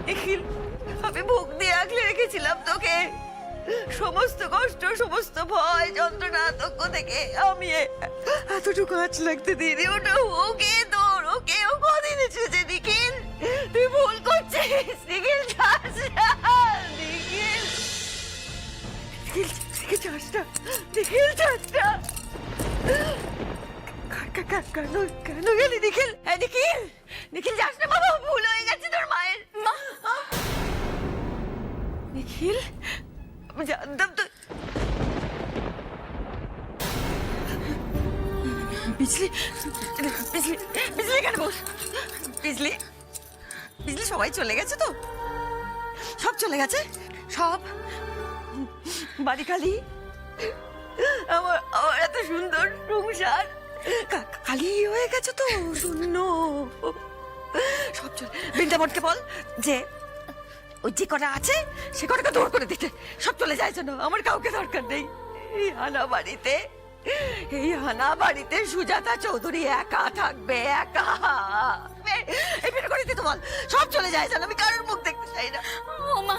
নিখিল, আমি বুক দিয়ে আগলে রেখেছিলাম তোকে। সমস্ত কষ্ট, সমস্ত ভয়, যন্ত্রণা, আতঙ্ক থেকে আমি এতটুকু আঁচ লাগতে দিইনি। ওটা ওকে তোর, ওকে ও কদিন এসেছে নিখিল। তুই ভুল করছিস নিখিল, যাস না। নিখিল, নিখিল, নিখিল যাস না, নিখিল যাস না। কেন গেলি নিখিল? নিখিল, নিখিল যাস না বাবা, ভুল হয়ে গেছে তোর মায়ের। মা, নিখিল, আমি জানতাম তো। বিজলি, বিজলি, বিজলি কেন বস? বিজলি, বিজলি সবাই চলে গেছে তো? সব চলে গেছে, সব বাড়ি খালি। আমার আমার এত সুন্দর সংসার খালি হয়ে গেছে তো, শূন্য। সব চলে। বৃন্দাবনকে বল যে ওই যে কটা আছে সে কটাকে দূর করে দিতে, সব চলে যায় যেন। আমার কাউকে দরকার নেই এই হানা বাড়িতে। এই হানা বাড়িতে সুজাতা চৌধুরী একা থাকবে, একা। এই বের করে দিতে বল, সব চলে যায় যেন। আমি কারোর মুখ দেখতে চাই না। ও মা,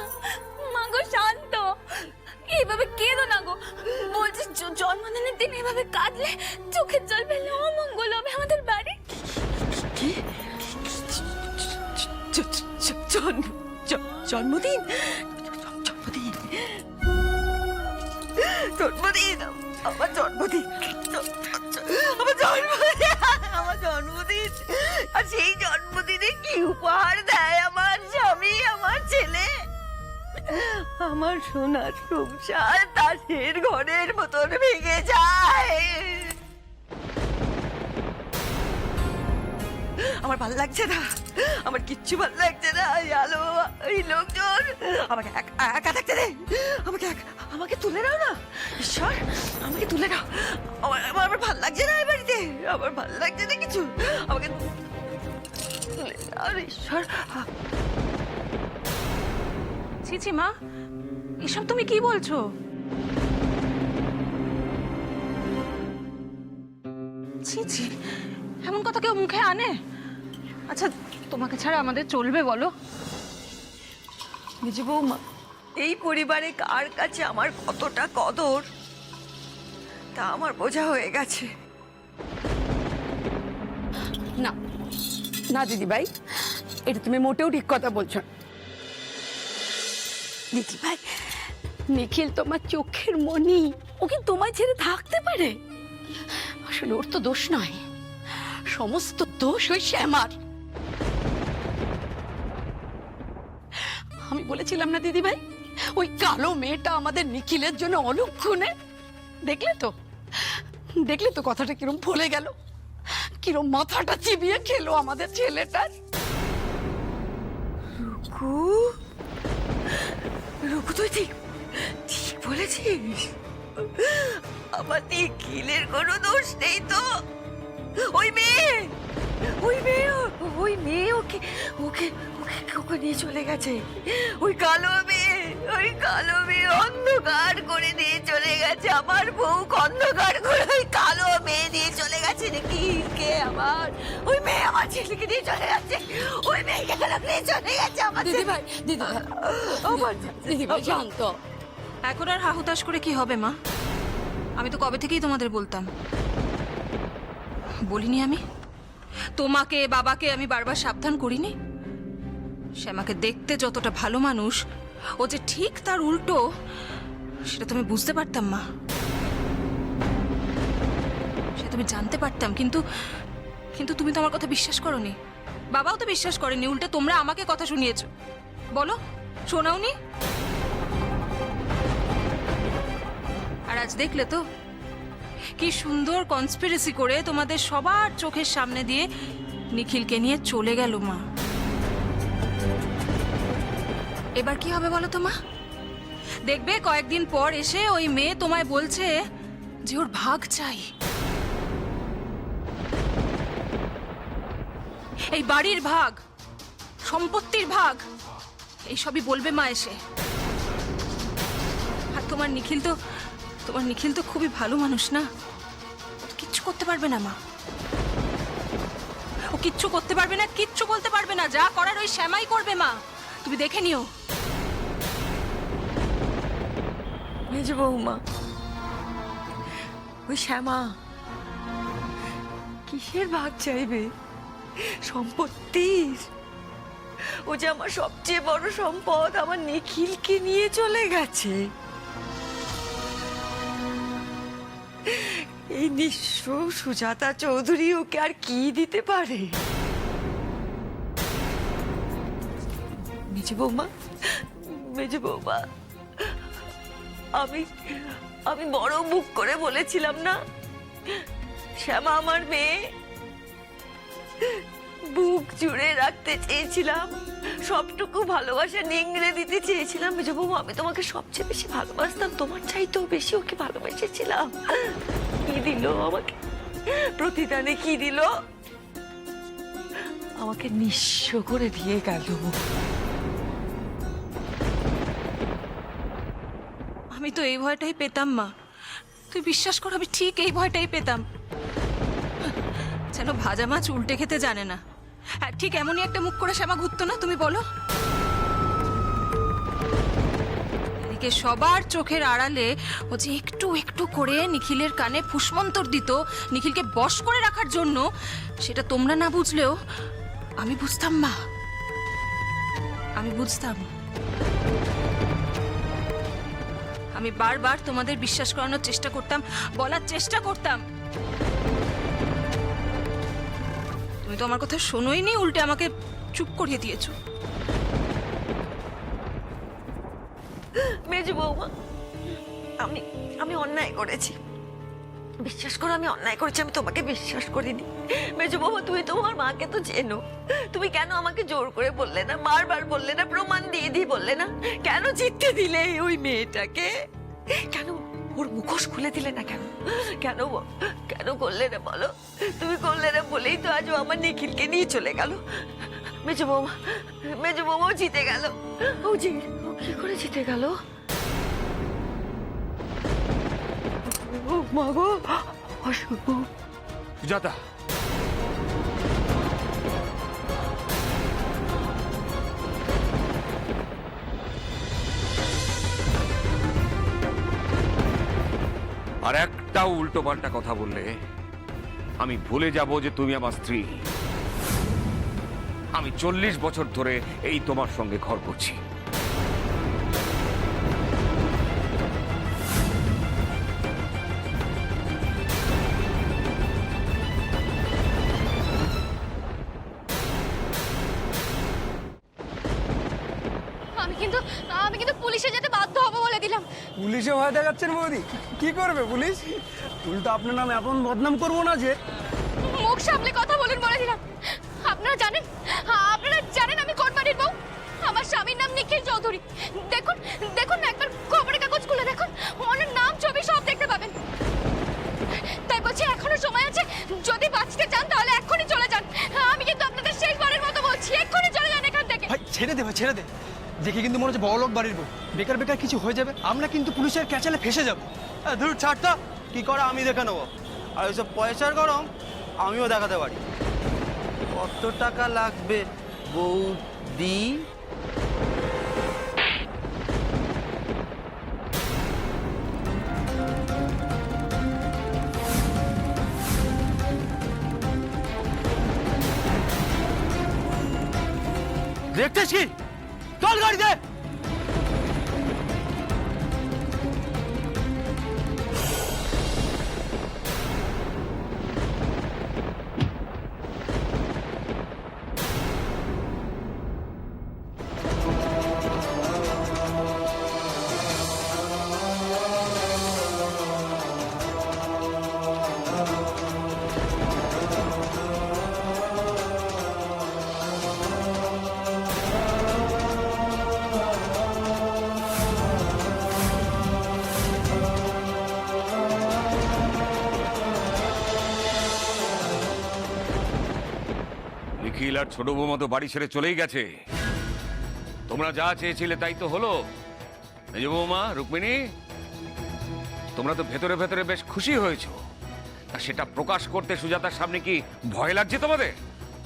মা গো শান্ত, এইভাবে কেঁদো না গো। বলছি জন্মদিনের দিন এভাবে কাঁদলে, চোখের জল ফেললে অমঙ্গল হবে আমাদের বাড়ি। কি? জন্মদিন? জন্মদিন, জন্মদিন, আমার জন্মদিন, আমার জন্মদিন, আমার জন্মদিন। আর সেই জন্মদিনে কি উপহার দেয় আমার স্বামী, আমার ছেলে? আমার সোনার সংসার তাসের ঘরের মতন ভেঙে যায়। আমার ভাল লাগছে না, আমার কিচ্ছু ভাল লাগছে না। এই আলো, এই লোকজন, আমাকে একা থাকতে দে। আমাকে তুলে নাও না ঈশ্বর, আমাকে তুলে নাও। আমার ভাল লাগছে না এই বাড়িতে, আমার ভাল লাগছে না কিছু। আমাকে তুলে নাও ঈশ্বর। ছি মা, এসব তুমি কি বলছো? ছি, এমন কথা কেউ মুখে আনে? আচ্ছা, তোমাকে ছাড়া আমাদের চলবে বলো? নিজে বৌমা, এই পরিবারে কার কাছে আমার কতটা কদর তা আমার বোঝা হয়ে গেছে। না না দিদি ভাই, এটা তুমি মোটেও ঠিক কথা বলছো না। দিদি ভাই, নিখিল তোমার চোখের মণি, ও কি তোমায় ছেড়ে থাকতে পারে? আসলে ওর তো দোষ নয়, সমস্ত দোষ ওই শ্যামার। আমি বলেছিলাম না দিদি ভাই, ওই কালো মেয়েটা আমাদের নিখিলের জন্য অলক্ষণে। দেখলে তো কথাটা কিরম ফলে গেল, কিরম মাথাটা চিবিয়ে খেলো আমাদের ছেলেটার। রুকু, রুকু, তুই ঠিক বলেছিস। আমার নিখিলের কোনো দোষ নেই তো। ওই মেয়ে ওকে ওকে ওকে নিয়ে চলে গেছে। ওই কালো মেয়ে অন্ধকার করে নিয়ে চলে গেছে। আমার বউ অন্ধকার করে ওই কালো মেয়ে নিয়ে চলে গেছে। নিখিলকে আমার, ওই মেয়ে আমার ছেলেকে নিয়ে চলে গেছে। ওই মেয়েকে নিয়ে চলে গেছে আমার দিদি ভাই, আমার দিদি ভাই শান্ত। এখন আর হাহুতাশ করে কি হবে মা? আমি তো কবে থেকেই তোমাদের বলতাম, বলিনি আমি? তোমাকে, বাবাকে আমি বারবার সাবধান করিনি? শ্যামাকে দেখতে যতটা ভালো মানুষ, ও যে ঠিক তার উল্টো, সেটা তুমি বুঝতে পারতাম মা, সেটা তুমি জানতে পারতাম। কিন্তু তুমি তো আমার কথা বিশ্বাস করোনি, বাবাও তো বিশ্বাস করেনি। উল্টে তোমরা আমাকে কথা শুনিয়েছো। বলো, শোনাওনি? আর আজ দেখলে তো কি সুন্দর কনস্পিরেসি করে তোমাদের সবার চোখের সামনে দিয়ে নিখিলকে নিয়ে চলে গেল মা। এবার কি হবে বলো তো মা? দেখবে কয়েকদিন পর এসে ওই মেয়ে তোমায় বলছে যে ওর ভাগ চাই, এই বাড়ির ভাগ, সম্পত্তির ভাগ, এইসবই বলবে মা এসে। আর তোমার নিখিল তো খুবই ভালো মানুষ না? কিচ্ছু করতে পারবে না মা, ও কিচ্ছু করতে পারবে না, কিচ্ছু বলতে পারবে না। যা করার ওই শ্যামাই করবে মা। তুমি দেখে নিও। মেজ বৌমা, ওই শ্যামা কিসের ভাগ চাইবে? সম্পত্তির। ও যে আমার সবচেয়ে বড় সম্পদ, আমার নিখিলকে নিয়ে চলে গেছে। এই নিঃস্ব সুজাতা চৌধুরী ওকে আর কি দিতে পারে? মেজ বৌমা, মেজ বৌমা, আমি বড় মুখ করে বলেছিলাম না শ্যামা আমার মেয়ে। বুক জুড়ে রাখতে চেয়েছিলাম, সবটুকু ভালোবাসা নিংড়ে দিতে চেয়েছিলাম। মেজ বৌমা, আমি তোমাকে সবচেয়ে বেশি ভালোবাসতাম, তোমার চাইতেও বেশি ওকে ভালোবেসেছিলাম। কি দিল আমাকে প্রতিদানে? কি দিল? আমাকে নিঃস্ব করে দিয়ে গেল। আমি তো এই ভয়টাই পেতাম মা, তুই বিশ্বাস কর, আমি ঠিক এই ভয়টাই পেতাম। যেন ভাজা মাছ উল্টে খেতে জানে না। আর ঠিক এমনই একটা মুখ করে শ্যামা ঘুরতো না, তুমি বলো? এদিকে সবার চোখের আড়ালে ও যে একটু একটু করে নিখিলের কানে ফুসমন্তর দিত নিখিলকে বশ করে রাখার জন্য, সেটা তোমরা না বুঝলেও আমি বুঝতাম মা, আমি বুঝতাম। আমি বারবার তোমাদের বিশ্বাস করানোর চেষ্টা করতাম, বলার চেষ্টা করতাম। তুমি তো আমার কথা শোনোই নি, উল্টে আমাকে চুপ করিয়ে দিয়েছো। মেজ বৌমা, আমি অন্যায় করেছি, বিশ্বাস করো আমি অন্যায় করেছি। আমি তোমাকে বিশ্বাস করিনি। মেজ বৌমা, তুমি তোমার মাকে তো চেনো, তুমি কেন আমাকে জোর করে বললে না, বারবার বললে না, প্রমাণ দিয়ে দিয়ে বললে না? কেন জিততে দিলে ওই মেয়েটাকে? কেন ওর মুখোশ খুলে দিলে না? কেন কেন কেন করলে না বলো? তুমি করলে না বলেই তো আজ ও আমার নিখিলকে নিয়ে চলে গেল। মেজ বৌমা, মেজ বৌমাও জিতে গেল। ও কি করে জিতে গেল? ও মা গো, অশুভ। সুজাতা, আর একটা উল্টো পাল্টা কথা বললে আমি ভুলে যাব যে তুমি আমার স্ত্রী। আমি 40 বছর ধরে এই তোমার সঙ্গে ঘর করছি। আমি কিন্তু পুলিশে যেতে বাধ্য হব বলে দিলাম। পুলিশে ভয় দেখাচ্ছেন বৌদি? কি করবে পুলিশ? উল্টো আপনার নাম এমন বদনাম করবো না যে। মুখ সামলে কথা বলুন বলে দিলাম। আপনারা জানেন আমি কোন বাড়ির বউ? আমার স্বামীর নাম নিখিল চৌধুরী। দেখুন দেখুন না, একবার খবরের কাগজ খুলে দেখুন, ওনার নাম ছবি সব দেখতে পাবেন। তাই বলছি এখনো সময় আছে, যদি বাঁচতে চান তাহলে এক্ষুনি চলে যান। আমি কিন্তু আপনাদের শেষবারের মতো বলছি, এক্ষুনি চলে যান এখান থেকে। ভাই ছেড়ে দে, ভাই ছেড়ে দে। দেখে কিন্তু মনে হচ্ছে বড় লোক বাড়ির বউ, বেকার বেকার কিছু হয়ে যাবে, আমরা কিন্তু পুলিশের ক্যাচালে ফেসে যাবো। ধুর ছাড়টা, কি করা আমি দেখে নেবো। আর ওইসব পয়সার গরম আমিও দেখাতে পারি। কত টাকা লাগবে বৌদি? দেখতেছি, চল গাড়িতে। নিখিল আর ছোট বৌমা তো বাড়ি ছেড়ে চলেই গেছে। তোমরা যা চেয়েছিলে তাই তো হলো। মেজ বৌমা, রুক্মিণী, তোমরা তো ভেতরে ভেতরে বেশ খুশি হয়েছো। আর সেটা প্রকাশ করতে সুজাতার সামনে কি ভয় লাগছে তোমাদের?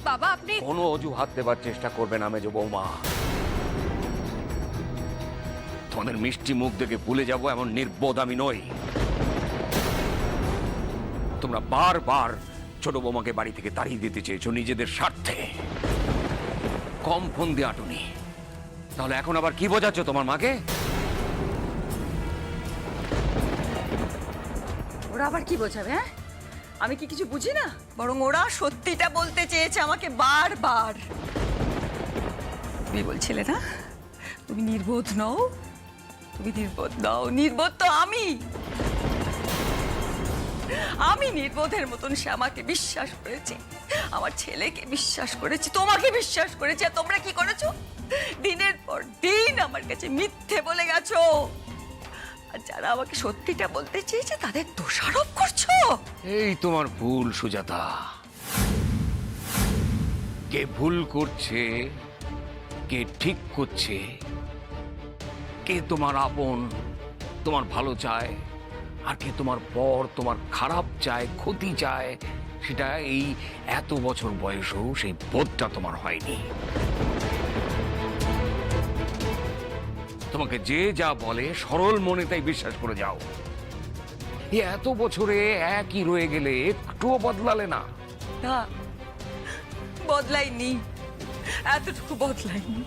বাবা আপনি কোনো অজুহাত দেবার চেষ্টা করবে না মেজ বৌমা। তোমাদের মিষ্টি মুখ দেখে ভুলে যাব এমন নির্বোধ আমি নই। তোমরা বারবার ছোট বৌমাকে বাড়ি থেকে তাড়িয়ে দিতে চেয়েছো নিজেদের স্বার্থে। কম ফোন দিয়ে আটুনি, তাহলে এখন আবার কি বোঝাচ্ছ তোমার মাকে? ওরা আবার কি বোঝাবে? হ্যাঁ, আমি কি কিছু বুঝি না? বরং ওরা সত্যিটা বলতে চেয়েছে আমাকে বারবার। তুমি বলছিলে না তুমি নির্বোধ নও, তুমি নির্বোধ নও। নির্বোধ তো আমি নির্বোধের মতন শ্যামাকে বিশ্বাস করেছি, আমার ছেলেকে বিশ্বাস করেছি, তোমাকে বিশ্বাস করেছি। আর তোমরা কি করেছো? দিনের পর দিন আমার কাছে মিথ্যে বলে গেছো। আর যারা আমাকে সত্যিটা বলতে চেয়েছে তাদের দোষারোপ করছো। এই তোমার ভুল সুজাতা। কে ভুল করছে, কে ঠিক করছে, কে তোমার আপন, তোমার ভালো চায়, আর কে তোমার পর তোমার খারাপ চায়, ক্ষতি চায়, সেটা এই এত বছর বয়সেও সেই বোধটা তোমার হয়নি। তোমাকে যে যা বলে সরল মনে তাই বিশ্বাস করে যাও। এই এত বছরে একই রয়ে গেলে একটুও বদলালে না। না, বদলাইনি, এতটুকু বদলাইনি।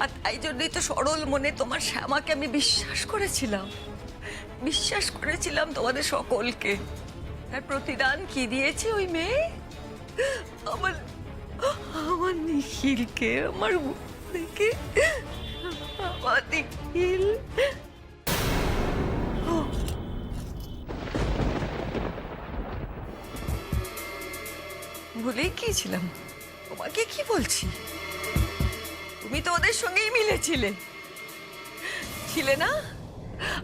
আর তাই জন্যই তো সরল মনে তোমার শ্যামাকে আমি বিশ্বাস করেছিলাম, বিশ্বাস করেছিলাম তোমাদের সকলকে। আর প্রতিদান কি দিয়েছে ওই মেয়ে? আমার আমার নিখিলকে, আমার বুড়িকে, আমার নিখিল। ভুলেই গিয়েছিলাম। তোমাকে কি বলছি, তুমি তো ওদের সঙ্গেই মিলেছিলে, ছিলে না?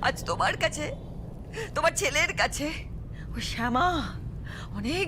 আজ তোমার কাছে, তোমার ছেলের কাছে ওই শ্যামা অনেক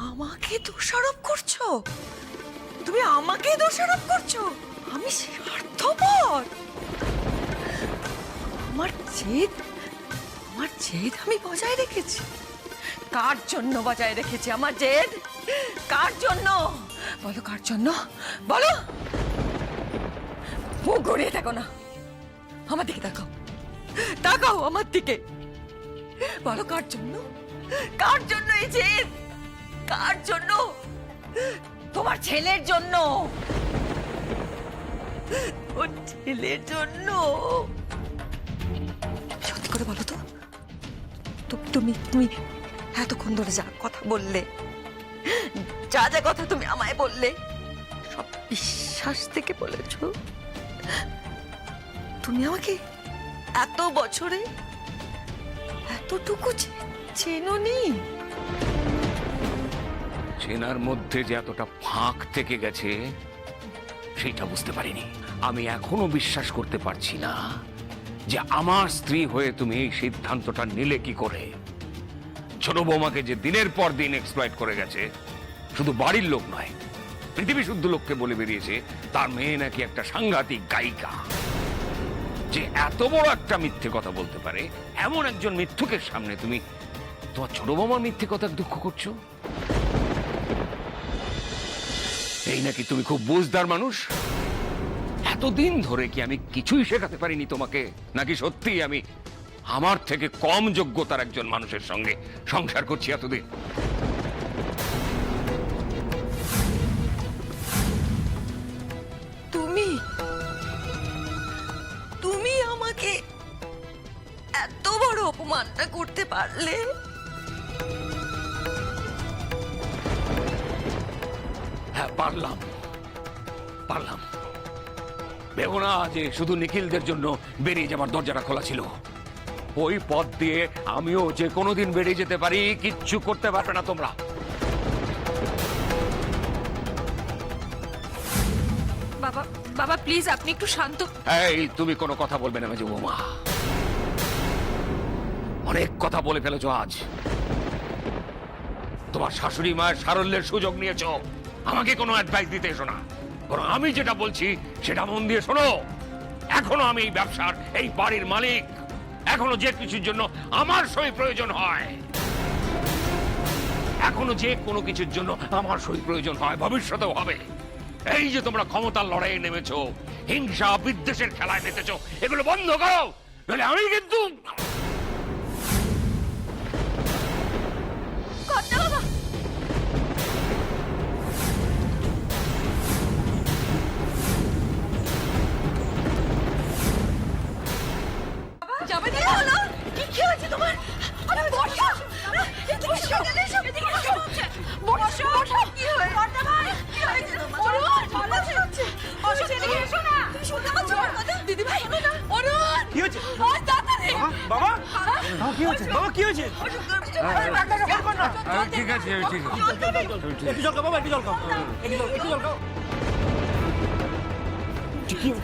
আমাকে দোষারোপ করছো, তুমি আমাকে দোষারোপ করছো। আমি স্বার্থপর, আমার জেদ আমি বজায় রেখেছি। কার জন্য বজায় রেখেছি আমার জেদ? কার জন্য বলো, কার জন্য বলো? মুখ গড়িয়ে থাকো না, আমার দিকে তাকাও, তাকাও আমার দিকে, বলো কার জন্য? কার জন্য এই জেদ? কার জন্য? তোমার ছেলের জন্য, ওর ছেলের জন্য। সত্যি করে বলো তো, তুমি তুমি এতক্ষণ ধরে যা কথা বললে, যা যা কথা তুমি আমায় বললে, সব বিশ্বাস থেকে বলেছ? তুমি আমাকে এত বছরে এতটুকু চেনোনি? চেনার মধ্যে যে এতটা ফাঁক থেকে গেছে সেটা বুঝতে পারিনি। আমি এখনো বিশ্বাস করতে পারছি না যে আমার স্ত্রী হয়ে তুমি এই সিদ্ধান্তটা নিলে কি করে। ছোট বৌমাকে যে দিনের পর দিন এক্সপ্লয়েট করে গেছে, শুধু বাড়ির লোক নয়, পৃথিবী শুদ্ধ লোককে বলে বেরিয়েছে তার মেয়ে নাকি একটা সাংঘাতিক গায়িকা। যে এত বড় একটা মিথ্যে কথা বলতে পারে, এমন একজন মিথ্যুকের সামনে তুমি তোমার ছোট বৌমার মিথ্যে কথার দুঃখ করছো? এই নাকি তুমি খুব বুঝদার মানুষ? এতদিন ধরে কি আমি কিছুই শেখাতে পারিনি তোমাকে? নাকি সত্যি আমি আমার থেকে কম যোগ্যতার একজন মানুষের সঙ্গে সংসার করছি এতদিন? অপমানটা করতে পারলে? হ্যাঁ পারলাম। ভেবো না যে শুধু নিখিলদের জন্য বেরিয়ে যাবার দরজাটা খোলা ছিল। ওই পথ দিয়ে আমিও যে কোনোদিন বেরিয়ে যেতে পারি, কিচ্ছু করতে পারবে না তোমরা। বাবা বাবা প্লিজ আপনি একটু শান্ত। এই তুমি কোনো কথা বলবে না মেজো বৌমা। অনেক কথা বলে ফেলেছো আজ। তোমার শাশুড়ি মায়ের সারল্যের সুযোগ নিয়েছো, আমাকে কোনো অ্যাডভাইস দিতে এসো না। বরং আমি যেটা বলছি সেটা মন দিয়ে শোনো। এখনো আমি এই ব্যবসার, এই বাড়ির মালিক। এখনো যে কিছুর জন্য আমার সই প্রয়োজন হয়, এখনো যে কোনো কিছুর জন্য আমার সই প্রয়োজন হয়, ভবিষ্যতেও হবে। এই যে তোমরা ক্ষমতার লড়াইয়ে নেমেছো, হিংসা বিদ্বেষের খেলায় মেতেছো, এগুলো বন্ধ করো, নাহলে আমি কিন্তু কর্তা বাবা, যাবে না? হলো কি হয়েছে তোমার? আরে বর্ষা, এদিকে এসো, এদিকে এসো। বর্ষা, কি হয়েছে? কর্তা ভাই, কি হয়েছে তোমার? অরুণ, ভালো হচ্ছে। বর্ষা, এদিকে এসো না। তুমি শুনতে পাচ্ছ আমার কথা? দিদি ভাই, অরুণ, কি হয়েছে? ওই তাড়াতাড়ি। বাবা কি হয়েছে? বাবা কি হয়েছে? ডাক্তারকে ফোন করো না। ঠিক আছে, ঠিক আছে। একটু জল খাও বাবা, একটু জল খাও। একটু জল খাও।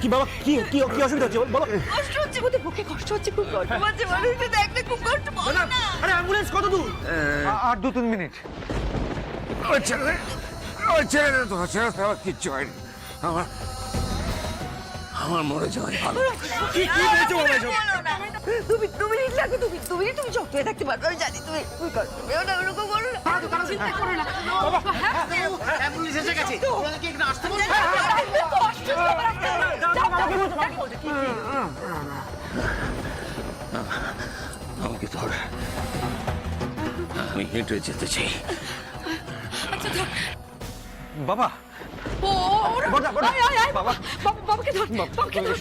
কি বাবা, কি কি কি অসুবিধা হচ্ছে বলো? কষ্ট হচ্ছে, বুঝি বুকে কষ্ট হচ্ছে, খুব কষ্ট হচ্ছে। মানুষটা দেখলে খুব কষ্ট পাবে না। আরে অ্যাম্বুলেন্স কত দূর? আর 2-3 মিনিট। ওই ছেলে তোমার ছেলে আমার কিচ্ছু হয়নি। আমার মরে যাওয়াই ভালো। কি কি হয়েছে বাবা এসব? তুমি লাগবে, তুমি শক্ত হয়ে থাকতে পারবে, আমি জানি। তুমি কষ্ট পেও না, ওরকম করো না। চিন্তা করো না অ্যাম্বুলেন্স এসে গেছে। ওনাকে কি একটু আসতে বলুন? আমাকে ধর, আমি হেঁটে যেতে চাই। বাবা ও বড়দা, বড়দা। বাবা বাবাকে ধর, বাবাকে ধর।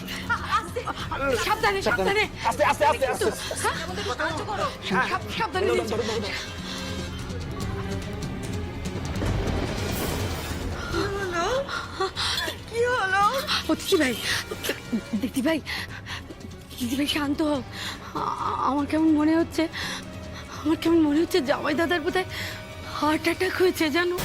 সাবধানে সাবধানে আস্তে আস্তে আস্তে আস্তে। সাবধানে নিয়ে চল। কি হলো? ও দিদি ভাই শান্ত হও। আমার কেমন মনে হচ্ছে জামাই দাদার বোধহয় হার্ট অ্যাটাক হয়েছে জানো।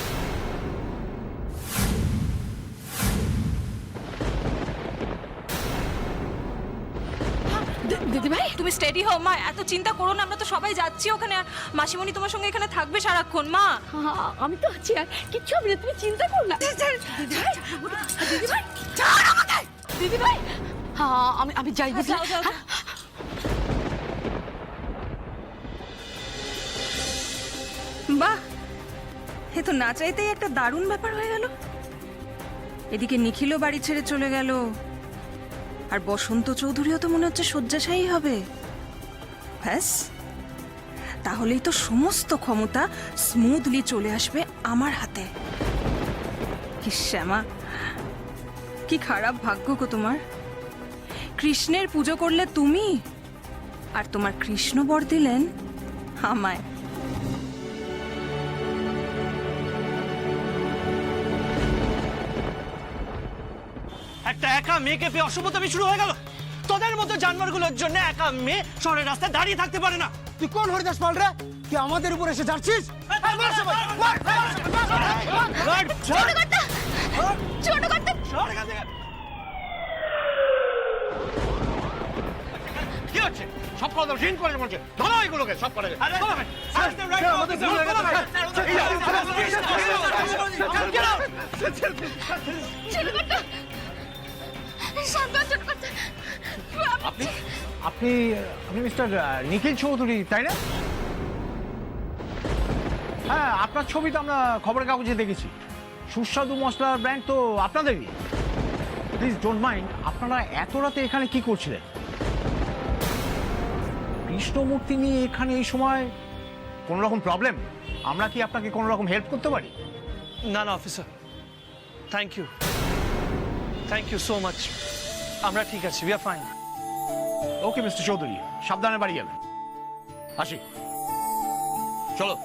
দিদি ভাই তুমি স্টেডি হও মা, এত চিন্তা করো না, আমরা তো সবাই যাচ্ছি ওখানে। আর মাসিমণি তোমার সঙ্গে এখানে থাকবে সারাক্ষণ মা। আমি তো আছি, আর কিচ্ছু হবে না, তুমি চিন্তা করো না। দিদি ভাই আমি যাই বুঝলি। বাহ, এ তো না চাইতেই একটা দারুণ ব্যাপার হয়ে গেল। এদিকে নিখিলও বাড়ি ছেড়ে চলে গেল, আর বসন্ত চৌধুরীও তো মনে হচ্ছে শয্যাশায়ী হবে। ব্যাস, তাহলেই তো সমস্ত ক্ষমতা স্মুথলি চলে আসবে আমার হাতে। কি শ্যামা, কি খারাপ ভাগ্য গো তোমার। কৃষ্ণের পুজো করলে তুমি, আর তোমার কৃষ্ণ বর দিলেন আমায়। একটা একা মেয়েকে পেয়ে অসভ্যতামি শুরু হয়ে গেল। তোদের মতো জানোয়ারগুলোর জন্য একা মেয়ে শহরের রাস্তায় দাঁড়িয়ে থাকতে পারে না। তুই কোন হরিদাস পাল রে? তুই আমাদের উপর এসে যাচ্ছিস? ছোট কর্তা, কি হচ্ছে? সব কথা রিং করে বলছে, ধরো এগুলোকে সব করে। সাবধান ছোট কর্তা। আপনি আপনি মিস্টার নিখিল চৌধুরী তাই না? হ্যাঁ, আপনার ছবি তো আমরা খবরের কাগজে দেখেছি। সুস্বাদু মশলার ব্র্যান্ড তো আপনাদেরই। প্লিজ ডোন্ট মাইন্ড, আপনারা এত রাতে এখানে কি করছিলেন? কৃষ্ণমূর্তি নিয়ে এখানে এই সময় কোনো রকম প্রবলেম? আমরা কি আপনাকে কোনো রকম হেল্প করতে পারি? না না officer, thank you so much. আমরা ঠিক আছি, we are fine. Okay mister Chowdhury, সাবধানে বাড়ি যাবেন। আসি, চলো।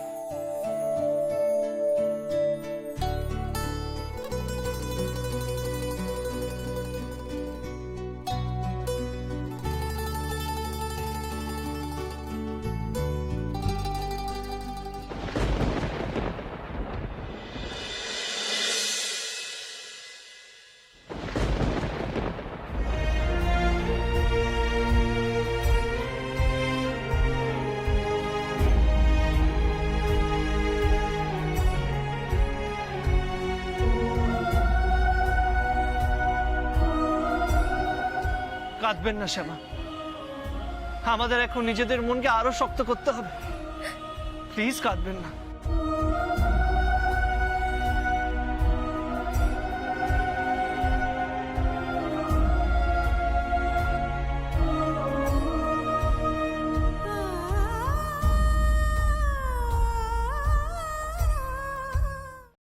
কাঁদবেন না শ্যামা, আমাদের এখন নিজেদের মনকে আরো শক্ত করতে হবে। প্লিজ কাঁদবেন না।